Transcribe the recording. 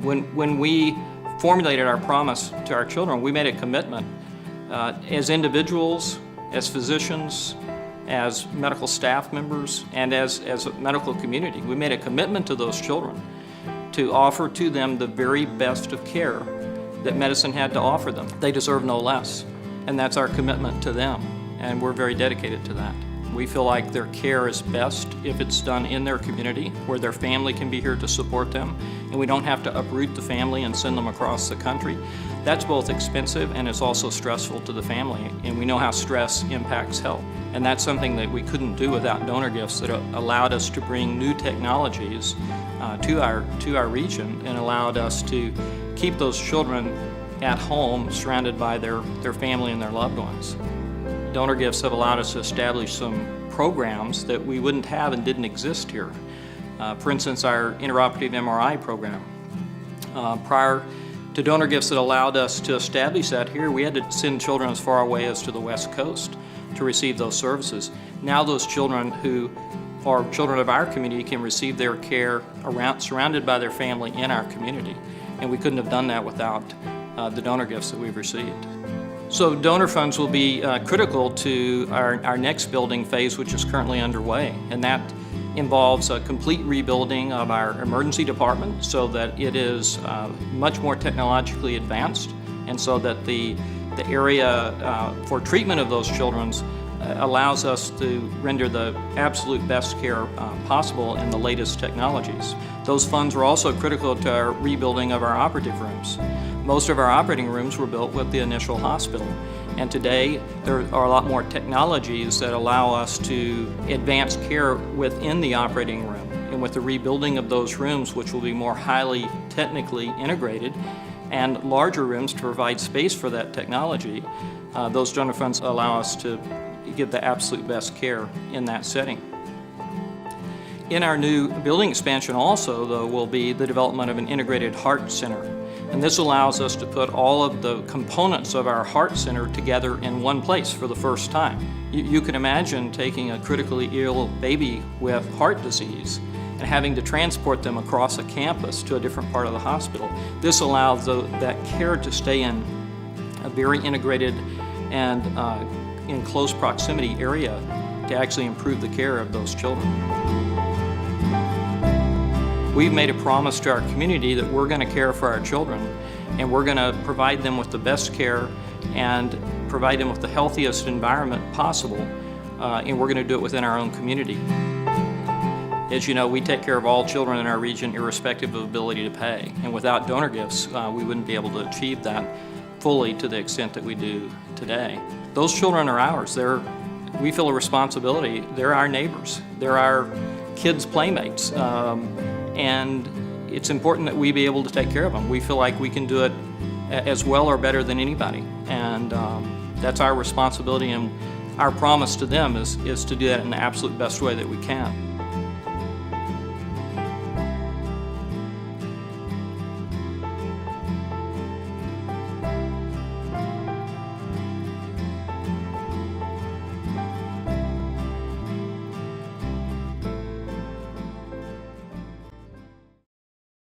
When we formulated our promise to our children, we made a commitment as individuals, as physicians, as medical staff members, and as a medical community. We made a commitment to those children to offer to them the very best of care that medicine had to offer them. They deserve no less, and that's our commitment to them, and we're very dedicated to that. We feel like their care is best if it's done in their community, where their family can be here to support them, and we don't have to uproot the family and send them across the country. That's both expensive and it's also stressful to the family, and we know how stress impacts health. And that's something that we couldn't do without donor gifts that allowed us to bring new technologies to our region and allowed us to keep those children at home surrounded by their family and their loved ones. Donor gifts have allowed us to establish some programs that we wouldn't have and didn't exist here. For instance, our intraoperative MRI program. Prior to donor gifts that allowed us to establish that here, we had to send children as far away as to the West Coast to receive those services. Now those children who are children of our community can receive their care surrounded by their family in our community. And we couldn't have done that without the donor gifts that we've received. So donor funds will be critical to our next building phase, which is currently underway, and that involves a complete rebuilding of our emergency department so that it is much more technologically advanced, and so that the area for treatment of those children allows us to render the absolute best care possible in the latest technologies. Those funds were also critical to our rebuilding of our operative rooms. Most of our operating rooms were built with the initial hospital, and today there are a lot more technologies that allow us to advance care within the operating room. And with the rebuilding of those rooms, which will be more highly technically integrated, and larger rooms to provide space for that technology, those donor funds allow us to give the absolute best care in that setting. In our new building expansion also, though, will be the development of an integrated heart center. And this allows us to put all of the components of our heart center together in one place for the first time. You can imagine taking a critically ill baby with heart disease and having to transport them across a campus to a different part of the hospital. This allows that care to stay in a very integrated and in close proximity area to actually improve the care of those children. We've made a promise to our community that we're going to care for our children, and we're going to provide them with the best care and provide them with the healthiest environment possible, and we're going to do it within our own community. As you know, we take care of all children in our region irrespective of ability to pay, and without donor gifts, we wouldn't be able to achieve that fully to the extent that we do today. Those children are ours. We feel a responsibility. They're our neighbors. They're our kids' playmates. And it's important that we be able to take care of them. We feel like we can do it as well or better than anybody. And that's our responsibility, and our promise to them is to do that in the absolute best way that we can.